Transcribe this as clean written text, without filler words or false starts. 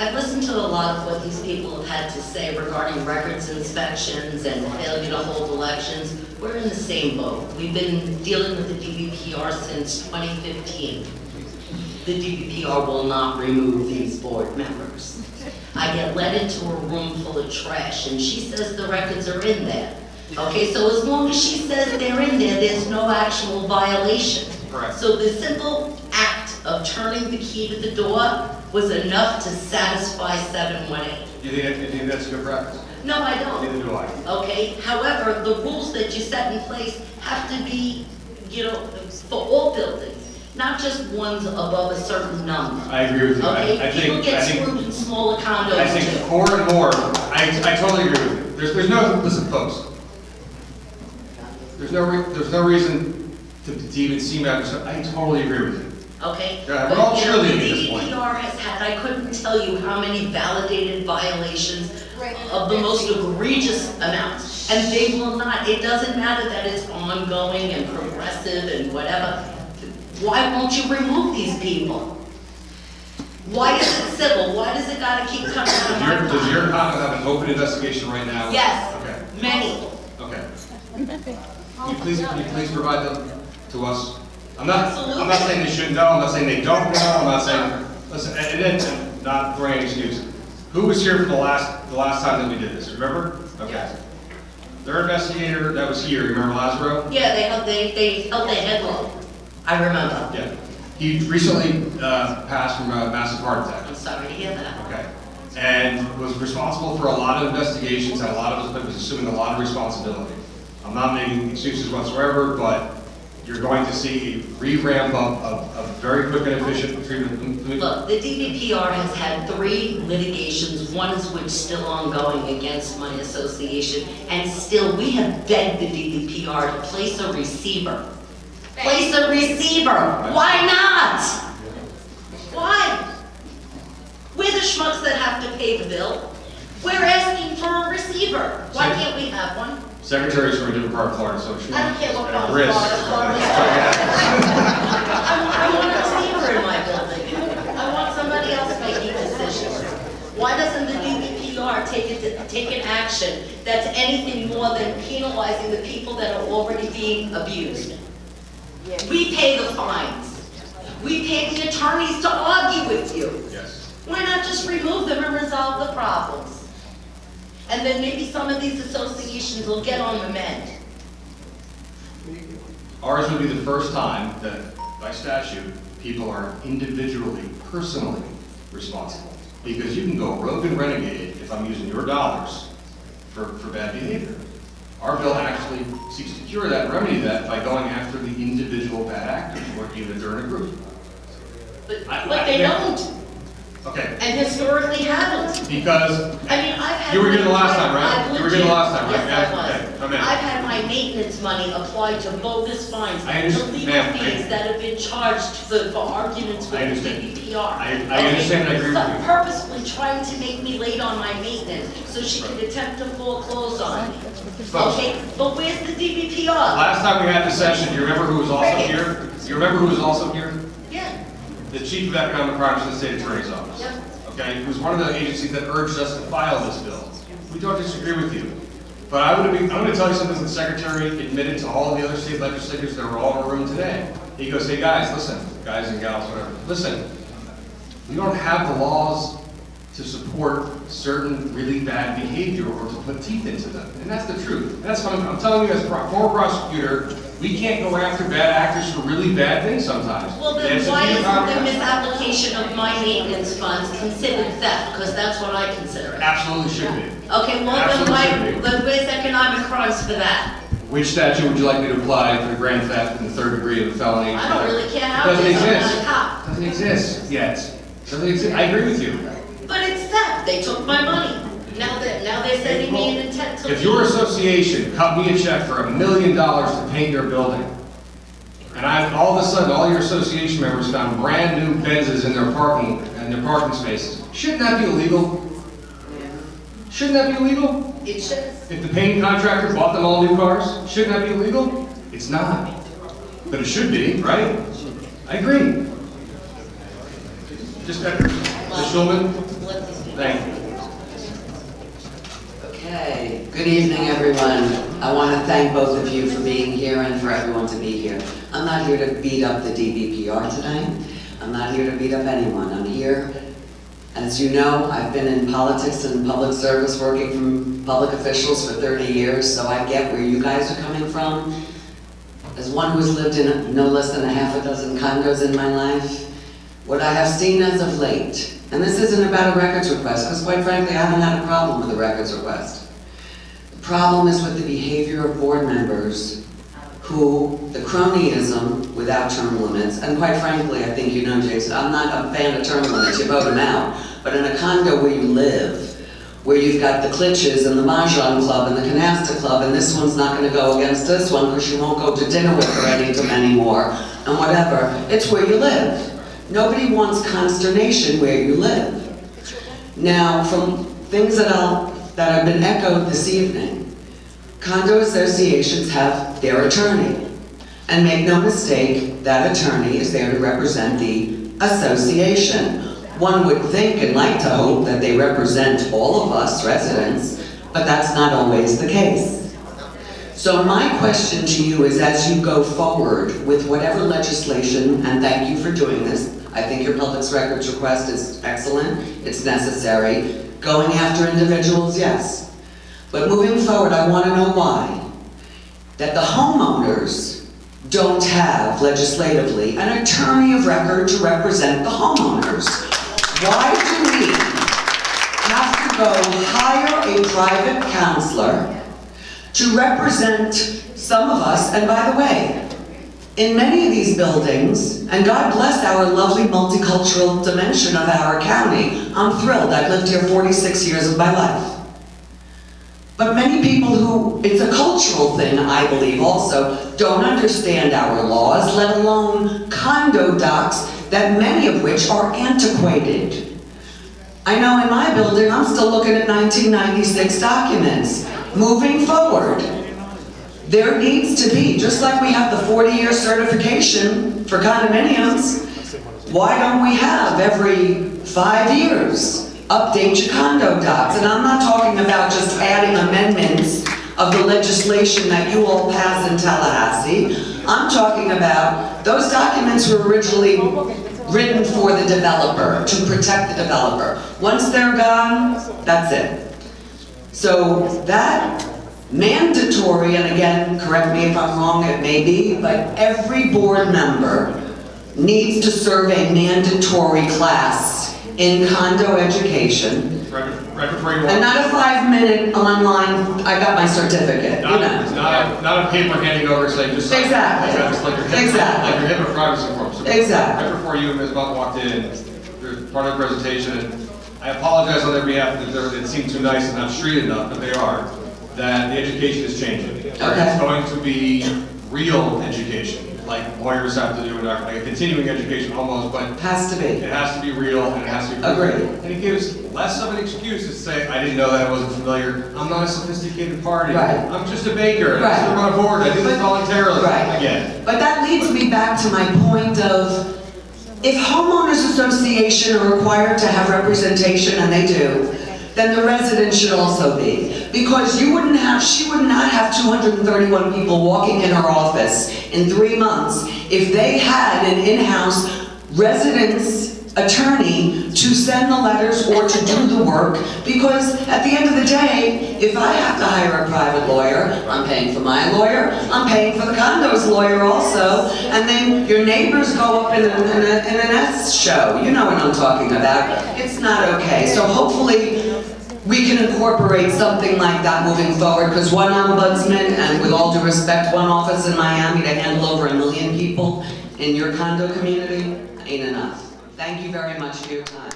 I've listened to a lot of what these people have had to say regarding records inspections and failure to hold elections. We're in the same boat. We've been dealing with the DBPR since 2015. The DBPR will not remove these board members. I get led into a room full of trash and she says the records are in there. Okay, so as long as she says they're in there, there's no actual violation. Correct. So the simple act of turning the key to the door was enough to satisfy 718. You think that's good practice? No, I don't. Neither do I. Okay, however, the rules that you set in place have to be, for all buildings, not just ones above a certain number. I agree with you. Okay, people get screwed in smaller condos I think too. more and more, I totally agree with you. There's no, listen folks, there's no reason to even see matters. I totally agree with you. Okay? Yeah, we're all But, cheerleading the at this point. DBPR has had, I couldn't tell you how many validated violations of the most egregious amounts. And they will not, it doesn't matter that it's ongoing and progressive and whatever. Why won't you remove these people? Why is it civil? Why does it gotta keep coming out of my pocket? Does your condo have an open investigation right now? Yes, Okay. many. Okay. Can you please provide them to us? I'm not saying they shouldn't know, I'm not saying they don't know, I'm not saying, listen, and then, not throwing any excuses. Who was here for the last time that we did this, remember? Okay. Their investigator that was here, remember Lazaro? Yeah, they held their head low. I remember. Yeah. He recently passed from a massive heart attack. I'm sorry to hear that. Okay. And was responsible for a lot of investigations, and a lot of us was assuming a lot of responsibility. I'm not making excuses whatsoever, but you're going to see a re-ramp up of very quick and efficient treatment. Look, the DBPR has had 3 litigations, one is which still ongoing against my association, and still we have begged the DBPR to place a receiver. Place a receiver! Why not? Why? We're the schmucks that have to pay the bill. We're asking for a receiver. Why can't we have one? Secretary's from a different part of Florida, so she I don't care what part of risk. Florida. I want a receiver in my building. I want somebody else making decisions. Why doesn't the DBPR take an action that's anything more than penalizing the people that are already being abused? We pay the fines. We pay the attorneys to argue with you. Yes. Why not just remove them and resolve the problems? And then maybe some of these associations will get on the mend. Ours would be the first time that, by statute, people are individually, personally responsible. Because you can go rogue and renegade if I'm using your dollars for bad behavior. Our bill actually seeks to cure that and remedy that by going after the individual bad actors, or even if they're in a group. But they don't. Okay. And historically haven't. Because I mean, I've had. you were here the last time, right? You were here the last time, right? Yes, I was. Okay, come in. I've had my maintenance money applied to bogus fines, I to understand, legal ma'am, fees that have been charged for arguments with I the understand. DBPR. I understand and I agree with you. Purposely trying to make me late on my maintenance so she could attempt to foreclose on me. Folks. Okay, but where's the DBPR? Last time we had this session, do you remember who was also Crickets. here? Do you remember who was also here? Yeah, The Chief of Economic Crimes in the State Attorney's Office. yeah. Okay, who's one of the agencies that urged us to file this bill. We don't disagree with you. But I'm going to tell you something that the Secretary admitted to all of the other state legislators that were all in the room today. He goes, hey guys, listen, guys and gals, whatever. Listen, we don't have the laws to support certain really bad behavior or to put teeth into them. And that's the truth. That's what I'm telling you as a former prosecutor, we can't go after bad actors for really bad things sometimes. Well, then why isn't the misapplication of my maintenance funds considered theft? Because that's what I consider it. Absolutely should be. Okay, well, then where's economic crimes for that? Which statute would you like me to apply for the grand theft and the 3rd degree of the felony? I don't really care how it Doesn't is, I'm exist. not a cop. Doesn't exist yet. Doesn't exist. I agree with you. But it's theft, they took my money. Now they're sending me an intent to leave. If your association cut me a check for $1 million to paint your building, and all of a sudden all your association members found brand new Benzes in their parking spaces, shouldn't that be illegal? Shouldn't that be illegal? It should. If the painting contractor bought them all new cars, shouldn't that be illegal? It's not. But it should be, right? I agree. Just Ms. Schulman? Let's Thank you. Okay, good evening, everyone. I want to thank both of you for being here and for everyone to be here. I'm not here to beat up the DBPR tonight. I'm not here to beat up anyone. I'm here, as you know, I've been in politics and public service working from public officials for 30 years, so I get where you guys are coming from. As one who's lived in no less than a half a dozen condos in my life, what I have seen as of late, and this isn't about a records request, because quite frankly, I haven't had a problem with a records request. The problem is with the behavior of board members who, the cronyism without term limits, and quite frankly, I think you know, Jason, I'm not a fan of term limits, you vote them out, but in a condo where you live, where you've got the Klitsch's and the Mahjong Club and the Canasta Club, and this one's not going to go against this one because you won't go to dinner with her anymore, and whatever, it's where you live. Nobody wants consternation where you live. Now, from things that have been echoed this evening, condo associations have their attorney. And make no mistake, that attorney is there to represent the association. One would think and like to hope that they represent all of us residents, but that's not always the case. So my question to you is, as you go forward with whatever legislation, and thank you for doing this, I think your public records request is excellent, it's necessary. Going after individuals, yes. But moving forward, I want to know why. That the homeowners don't have, legislatively, an attorney of record to represent the homeowners. Why do we have to go hire a private counselor to represent some of us? And by the way, in many of these buildings, and God bless our lovely multicultural dimension of our county, I'm thrilled, I've lived here 46 years of my life. But many people who, it's a cultural thing, I believe also, don't understand our laws, let alone condo docs, that many of which are antiquated. I know in my building, I'm still looking at 1996 documents. Moving forward, there needs to be, just like we have the 40-year certification for condominiums, why don't we have every 5 years update your condo docs? And I'm not talking about just adding amendments of the legislation that you all pass in Tallahassee. I'm talking about those documents were originally written for the developer, to protect the developer. Once they're gone, that's it. So that mandatory, and again, correct me if I'm wrong, it may be, but every board member needs to serve a mandatory class in condo education. And not a 5-minute online, I got my certificate, you know. Not a paper handing over saying just like, Exactly. like your HIPAA privacy form. So Exactly. right before you and Ms. Buck walked in, there's part of the presentation, and I apologize on their behalf that it seemed too nice and not street enough, but they are, that the education is changing. Okay. It's going to be real education, like lawyers have to do, like a continuing education almost, but Has to be. it has to be real and it has to be Agreed. And it gives less of an excuse to say, I didn't know that, I wasn't familiar, I'm not a sophisticated party, Right. I'm just a baker, and I Right. serve on a board, I do this voluntarily. Right. Again. But that leads me back to my point of, if homeowners association are required to have representation, and they do, then the residents should also be. Because she would not have 231 people walking in her office in 3 months if they had an in-house residence attorney to send the letters or to do the work. Because at the end of the day, if I have to hire a private lawyer, I'm paying for my lawyer, I'm paying for the condo's lawyer also, and then your neighbors go up in an S show. You know what I'm talking about. It's not okay. So hopefully, we can incorporate something like that moving forward, because one ombudsman, and with all due respect, one office in Miami to handle over 1 million people in your condo community ain't enough. Thank you very much for your time.